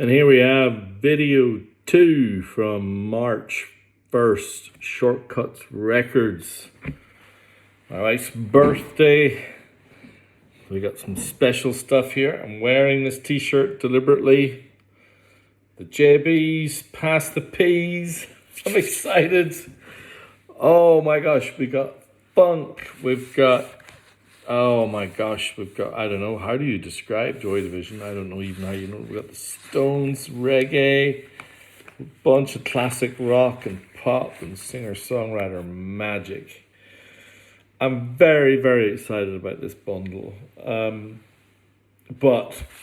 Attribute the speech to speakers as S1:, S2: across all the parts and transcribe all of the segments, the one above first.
S1: And here we have video 2 from March 1st, Shortcuts Records. My wife's birthday. We got some special stuff here. I'm wearing this t-shirt deliberately. The JBs, Pass the Peas. I'm excited. Oh my gosh, we got funk. We've got, I don't know, how do you describe Joy Division? I don't know even how you know. We got the Stones, reggae, a bunch of classic rock and pop and singer-songwriter magic. I'm very, very excited about this bundle. But,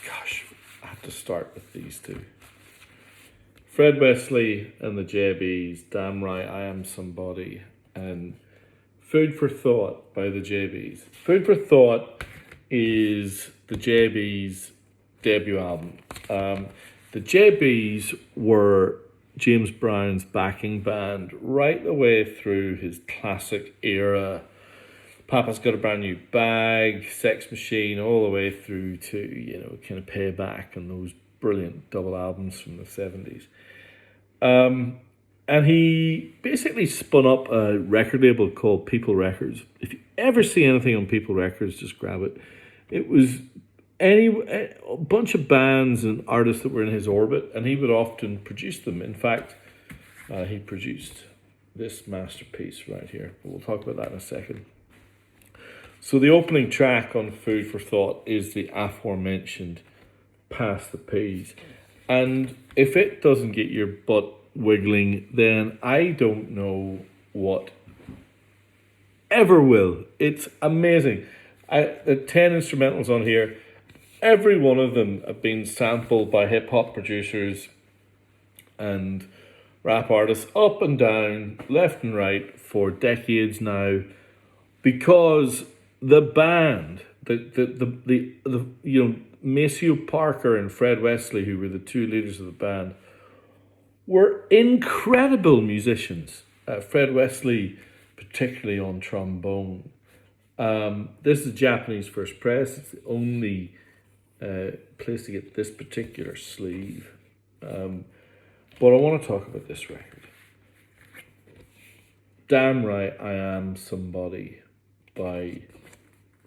S1: gosh, I have to start with these two. Fred Wesley and the JBs, Damn Right I Am Somebody, and Food for Thought by the JBs. Food for Thought is the JBs' debut album. The JBs were James Brown's backing band right the way through his classic era. Papa's Got a Brand New Bag, Sex Machine, all the way through to, kind of Payback and those brilliant double albums from the 70s. And he basically spun up a record label called People Records. If you ever see anything on People Records, just grab it. It was a bunch of bands and artists that were in his orbit, and he would often produce them. In fact, he produced this masterpiece right here. But we'll talk about that in a second. So the opening track on Food for Thought is the aforementioned Pass the Peas. And if it doesn't get your butt wiggling, then I don't know what ever will. It's amazing. The 10 instrumentals on here, every one of them have been sampled by hip-hop producers and rap artists up and down, left and right for decades now, because the band, Maceo Parker and Fred Wesley, who were the two leaders of the band, were incredible musicians. Fred Wesley, particularly on trombone. This is a Japanese first press. It's the only place to get this particular sleeve. But I want to talk about this record. Damn Right I Am Somebody by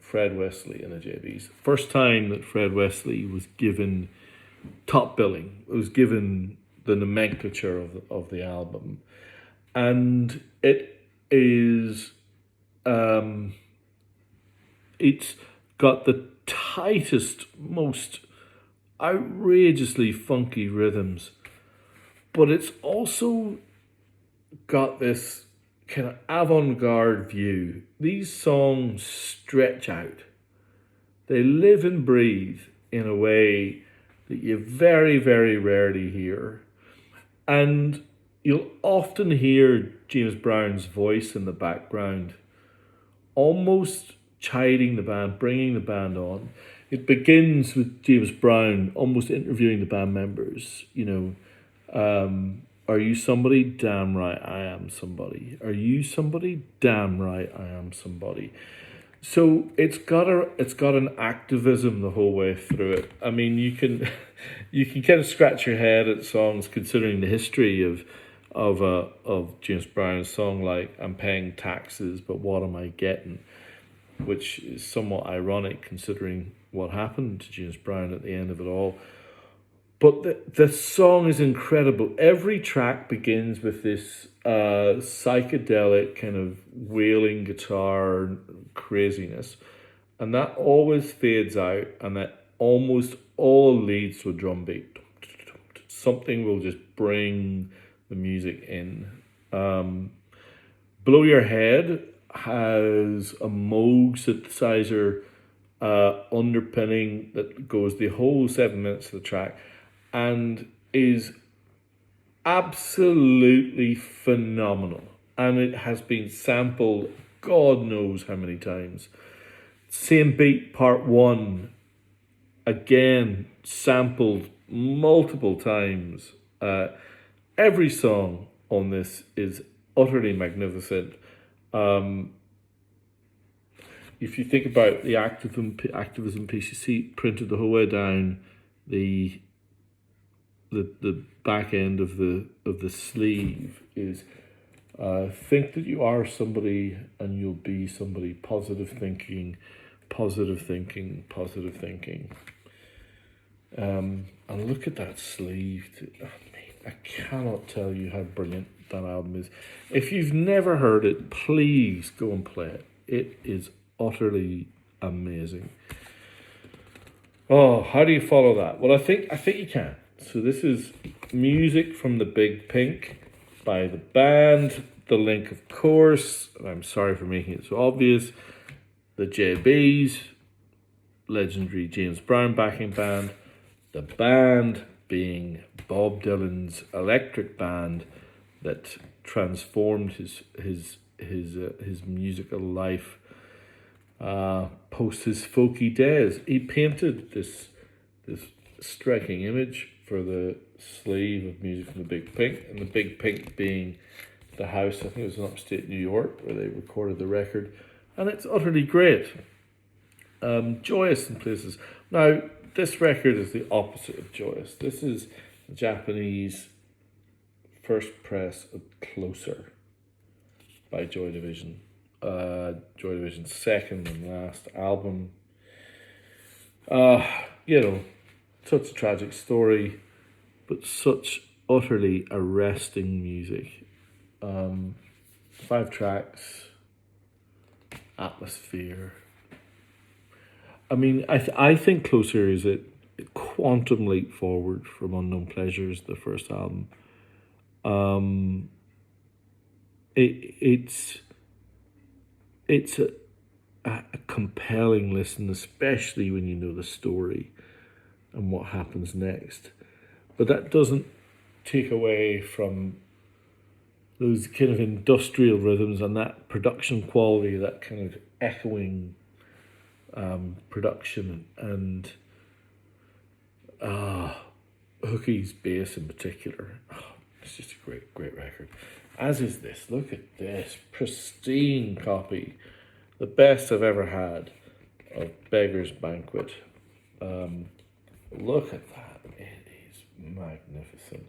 S1: Fred Wesley and the JBs. First time that Fred Wesley was given top billing. It was given the nomenclature of the album. And it is, it's got the tightest, most outrageously funky rhythms, but it's also got this kind of avant-garde view. These songs stretch out. They live and breathe in a way that you very, very rarely hear. And you'll often hear James Brown's voice in the background, almost chiding the band, bringing the band on. It begins with James Brown almost interviewing the band members, are you somebody? Damn right I am somebody. Are you somebody? Damn right I am somebody. So it's got an activism the whole way through it. I mean, you can kind of scratch your head at songs considering the history of James Brown's song like I'm Paying Taxes, but What Am I Getting? Which is somewhat ironic considering what happened to James Brown at the end of it all. But the song is incredible. Every track begins with this psychedelic kind of wailing guitar craziness. And that always fades out, and that almost all leads to a drum beat. Something will just bring the music in. Blow Your Head has a Moog synthesizer underpinning that goes the whole 7 minutes of the track, and is absolutely phenomenal. And it has been sampled God knows how many times. Same Beat Part 1, again, sampled multiple times. Every song on this is utterly magnificent. If you think about the activism piece, you see printed the whole way down the the back end of the sleeve is think that you are somebody and you'll be somebody. Positive thinking, positive thinking, positive thinking. And look at that sleeve. I cannot tell you how brilliant that album is. If you've never heard it, please go and play it. It is utterly amazing. Oh, how do you follow that? Well, I think you can. So this is music from The Big Pink by the band The Link, of course. And I'm sorry for making it so obvious. The JBs, legendary James Brown backing band. The band being Bob Dylan's electric band that transformed his musical life post his folky days. He painted this striking image for the sleeve of music from The Big Pink, and The Big Pink being the house, I think it was in upstate New York, where they recorded the record, and it's utterly great. Joyous in places. Now, this record is the opposite of joyous. This is the Japanese first press of Closer by Joy Division. Joy Division's second and last album. Such a tragic story, but such utterly arresting music. 5 tracks, atmosphere. I mean, I think Closer is a quantum leap forward from Unknown Pleasures, the first album. It's a compelling listen, especially when you know the story and what happens next. But that doesn't take away from those kind of industrial rhythms and that production quality, that kind of echoing production, and Hookie's bass in particular. It's just a great record. As is this. Look at this pristine copy, the best I've ever had, of Beggar's Banquet. Look at that. It is magnificent.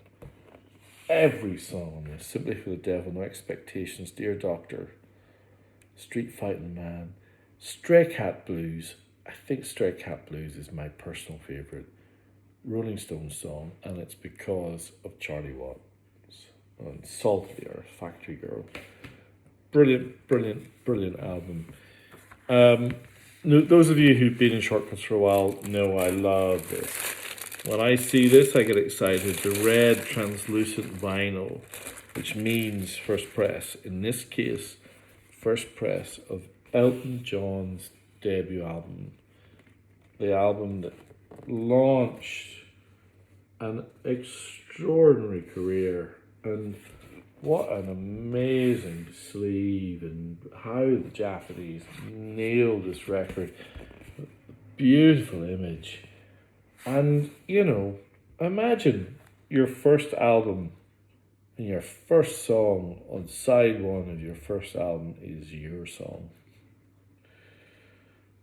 S1: Every song on this: Simply for the Devil, No Expectations, Dear Doctor, Street Fighting Man, Stray Cat Blues. I think Stray Cat Blues is my personal favourite Rolling Stones song, and it's because of Charlie Watts and Salt of the Earth, Factory Girl. Brilliant album. Those of you who've been in Shortcuts for a while know I love this. When I see this, I get excited. The red translucent vinyl, which means first press. In this case, first press of Elton John's debut album. The album that launched an extraordinary career. And what an amazing sleeve, and how the Japanese nailed this record. Beautiful image. And, imagine your first album and your first song on side one of your first album is your song.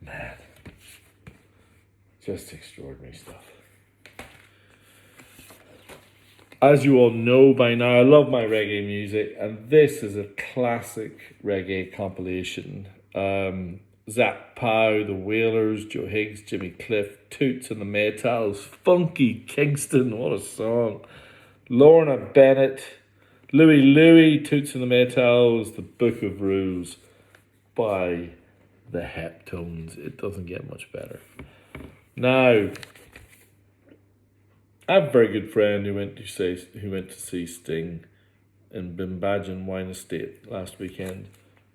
S1: Man, just extraordinary stuff. As you all know by now, I love my reggae music, and this is a classic reggae compilation. Zach Powell, The Wailers, Joe Higgs, Jimmy Cliff, Toots and the Maytals, Funky Kingston, what a song. Lorna Bennett, Louie, Toots and the Maytals, The Book of Rules by the Heptones. It doesn't get much better. Now, I have a very good friend who went to see Sting in Bimbajan Wine Estate last weekend.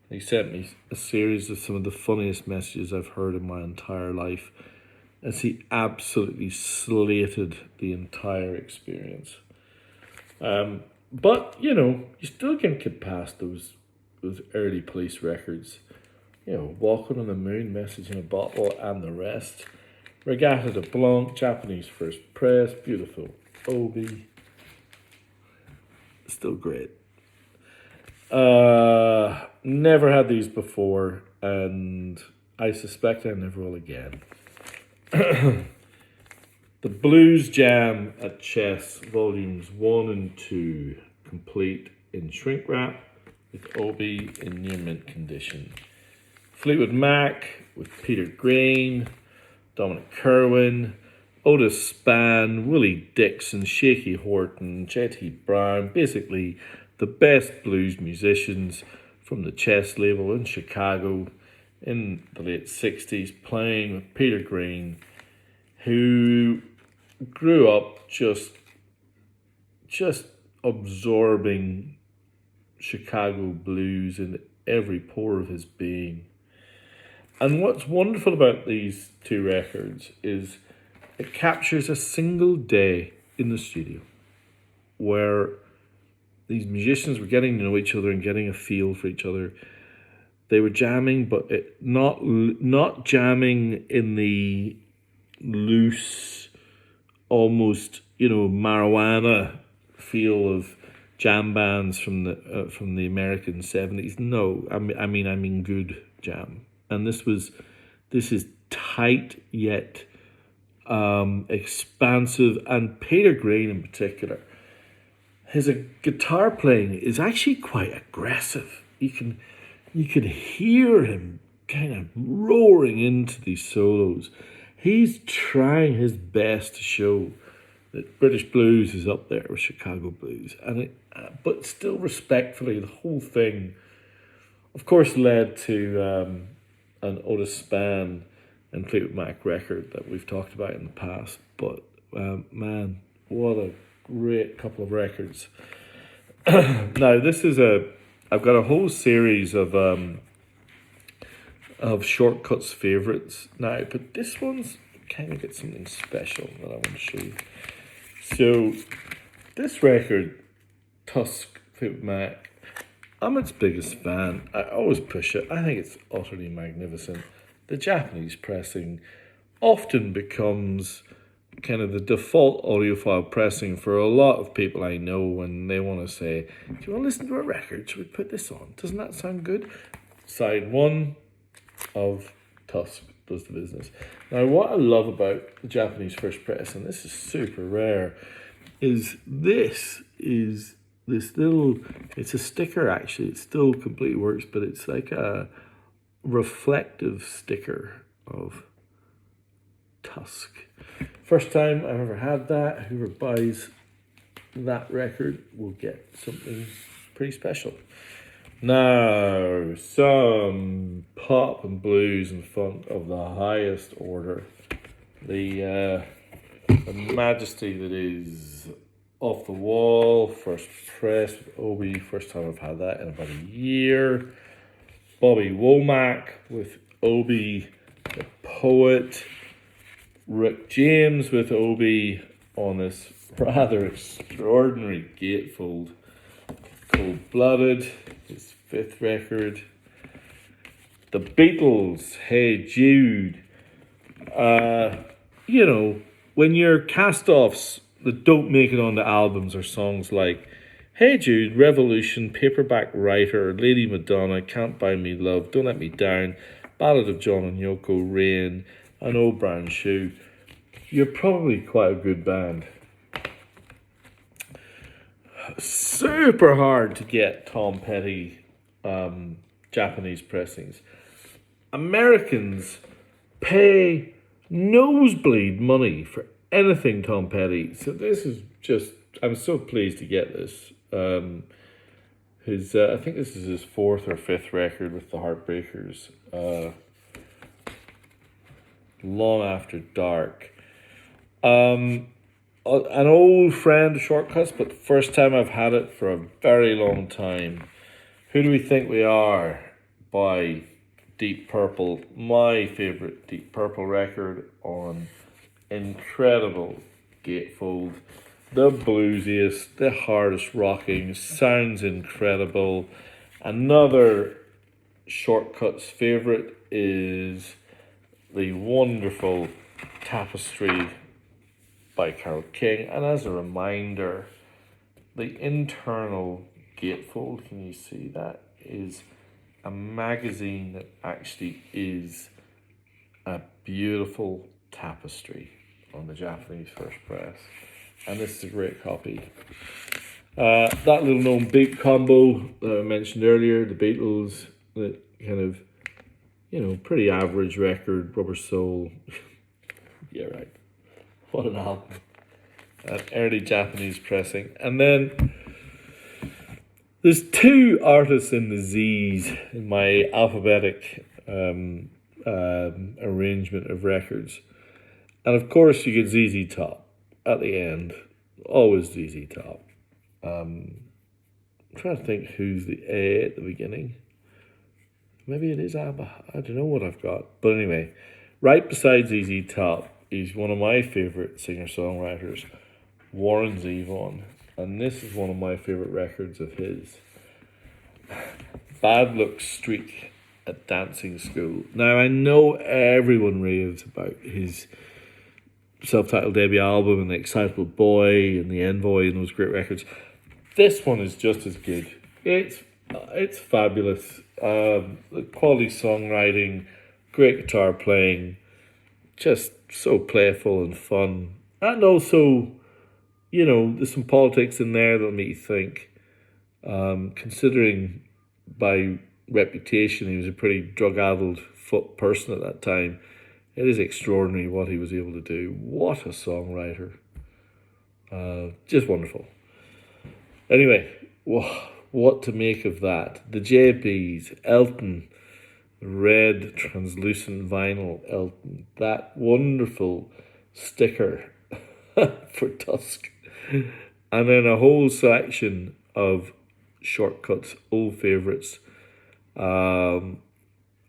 S1: He sent me a series of some of the funniest messages I've heard in my entire life, as he absolutely slated the entire experience. But you still can't get past those early Police records. Walking on the Moon, Message in a Bottle, and the rest. Regatta de Blanc, Japanese first press, beautiful Obi. Still great. Never had these before, and I suspect I never will again. The The Blues Jam at Chess, volumes 1 and 2, complete in shrink wrap, with Obi in near mint condition. Fleetwood Mac with Peter Green, Dominic Kerwin, Otis Spann, Willie Dixon, Shaky Horton, J.T. Brown, basically the best blues musicians from the Chess label in Chicago in the late 60s, playing with Peter Green, who grew up just absorbing Chicago blues in every pore of his being. And what's wonderful about these two records is it captures a single day in the studio where these musicians were getting to know each other and getting a feel for each other. They were jamming, but not jamming in the loose, almost marijuana feel of jam bands from the American 70s. No, I mean good jam. And this is tight yet expansive, and Peter Green in particular, his guitar playing is actually quite aggressive. You can hear him kind of roaring into these solos. He's trying his best to show that British blues is up there with Chicago blues, but still respectfully, the whole thing, of course, led to an Otis Spann and Fleetwood Mac record that we've talked about in the past. But man, what a great couple of records. Now I've got a whole series of Shortcuts favorites now, but this one's kind of got something special that I want to show you. So this record, Tusk, Fleetwood Mac, I'm its biggest fan. I always push it. I think it's utterly magnificent. The Japanese pressing often becomes kind of the default audiophile pressing for a lot of people I know when they want to say, do you want to listen to a record? Should we put this on? Doesn't that sound good? Side 1 of Tusk does the business. Now, what I love about the Japanese first press, and this is super rare, is this little, it's a sticker actually, it still completely works, but it's like a reflective sticker of Tusk. First time I've ever had that. Whoever buys that record will get something pretty special. Now, some pop and blues and funk of the highest order. The majesty that is Off the Wall, first press with Obi, first time I've had that in about a year. Bobby Womack with Obi, the Poet. Rick James with Obi on this rather extraordinary gatefold. Cold Blooded, his 5th record. The Beatles, Hey Jude. When your cast-offs that don't make it onto albums are songs like Hey Jude, Revolution, Paperback Writer, Lady Madonna, Can't Buy Me Love, Don't Let Me Down, Ballad of John and Yoko, Rain, and Old Brown Shoe, you're probably quite a good band. Super hard to get Tom Petty Japanese pressings. Americans pay nosebleed money for anything Tom Petty. So this is just, I'm so pleased to get this. I think this is his 4th or 5th record with the Heartbreakers. Long After Dark. An old friend of Shortcuts, but first time I've had it for a very long time. Who Do We Think We Are by Deep Purple. My favourite Deep Purple record on incredible gatefold. The bluesiest, the hardest rocking, sounds incredible. Another Shortcuts favourite is the wonderful Tapestry by Carole King. And as a reminder, the internal gatefold, can you see that, is a magazine that actually is a beautiful tapestry on the Japanese first press. And this is a great copy. That little known beat combo that I mentioned earlier, the Beatles, that kind of, pretty average record, Rubber Soul. Yeah, right. What an album. An early Japanese pressing. And then there's two artists in the Z's in my alphabetic arrangement of records. And of course, you get ZZ Top at the end. Always ZZ Top. I'm trying to think who's the A at the beginning. Maybe it is ABBA. I don't know what I've got. But anyway, right beside ZZ Top is one of my favourite singer-songwriters, Warren Zevon. And this is one of my favourite records of his. Bad Luck Streak at Dancing School. Now, I know everyone raves about his self-titled debut album and The Excitable Boy and The Envoy and those great records. This one is just as good. It's fabulous. Quality songwriting, great guitar playing, just so playful and fun. And also, there's some politics in there that'll make you think. Considering by reputation he was a pretty drug-addled person at that time, it is extraordinary what he was able to do. What a songwriter. Just wonderful. Anyway, what to make of that? The JBs, Elton, red translucent vinyl Elton, that wonderful sticker for Tusk, and then a whole selection of shortcuts, old favourites.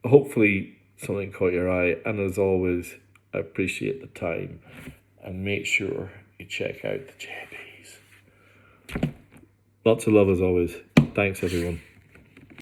S1: Hopefully something caught your eye, and as always, I appreciate the time, and make sure you check out the JBs. Lots of love as always. Thanks everyone.